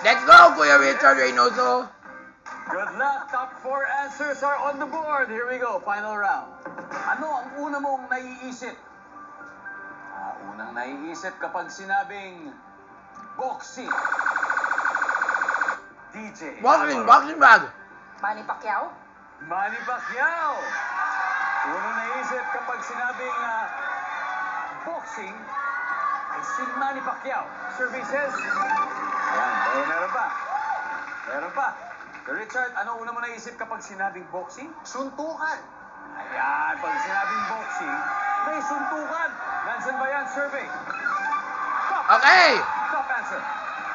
Let's go, Kuya Richard Reynoso. Good luck. Top 4 answers are on the board. Here we go. Final round. Ano ang una mong naiisip? Unang naiisip kapag sinabing boxing. DJ. Boxing bag. Manny Pacquiao? Manny Pacquiao. Unang naisip kapag sinabing boxing ay si Manny Pacquiao. Survey says, ayan, pero meron pa. Meron pa. Sir Richard, ano una mo naisip kapag sinabing boxing? Suntukan. Ayan, pag sinabing boxing, may suntukan. Nandiyan ba yan, survey? Top. Okay. Top answer.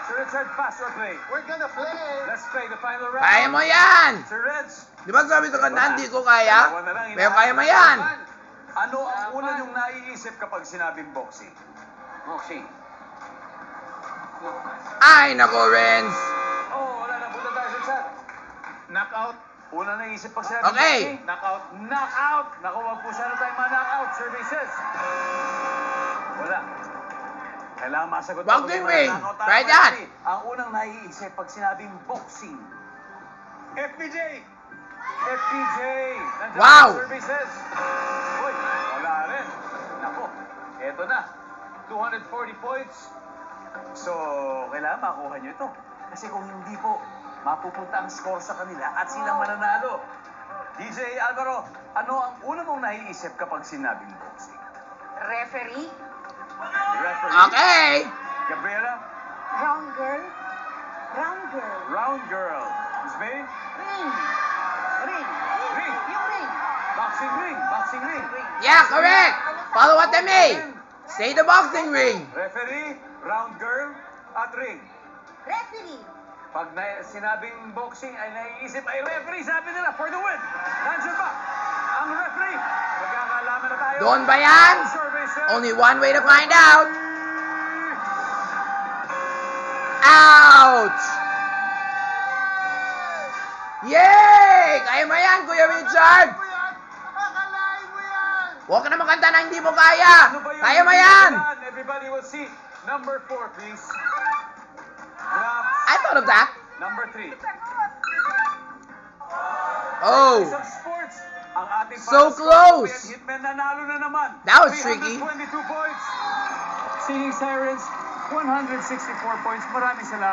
Sir Richard, pass or play? We're gonna play. Let's play the final round. Kaya mo yan. Sir Reds. Di ba sabi sa kanta, hindi ko kaya? Pero kaya mo yan. Ano ang una niyong naiisip kapag sinabing boxing? Boxing. Ay, nako, Renz. Oh, wala na. Punta tayo sa chat. Knockout. Una naisip pag sinabing Okay. boxing? Knockout. Knockout. Naku, wag po sana tayo ma-knockout. Services. Wala. Kailangan masagot ako Boxing kung ring. knockout tayo. Try that. Ang unang naiisip pag sinabing boxing. FPJ. FPJ. Nandiyan Wow. ang services. Uy, wala rin. Nako, eto na. 240 points. So, kailangan makuha nyo ito. Kasi kung hindi po, mapupunta ang score sa kanila at silang mananalo. DJ Alvaro, ano ang una mong naiisip kapag sinabing boxing? Referee? Referee? Okay. Gabriela? Round girl? Round girl. Round girl. Miss May? Ring. Ring. Ring. Yung ring. Boxing ring. Boxing ring. Yeah, correct. Follow what they mean. Say the boxing ring. Referee, round girl, at ring. Referee. Pag sinabing boxing ay naiisip ay referee, sabi nila, for the win. Nandiyan ba? Ang referee. Magkakalaman na tayo. Doon ba yan? Survey says, Only one way to find out. Ouch! Yay! Kaya mo yan, Kuya Richard! Akalain mo yan. Huwag ka na makanta na hindi mo kaya! Ano ba yun? Kaya mo yan! Everybody will see. Number 4, please. I thought of that. Number 3. Oh, Isang sports. Ang ating So final close. score, Hitman nanalo na naman. That was tricky. 322 points. Singing Sirens, 164 points. Maraming salamat.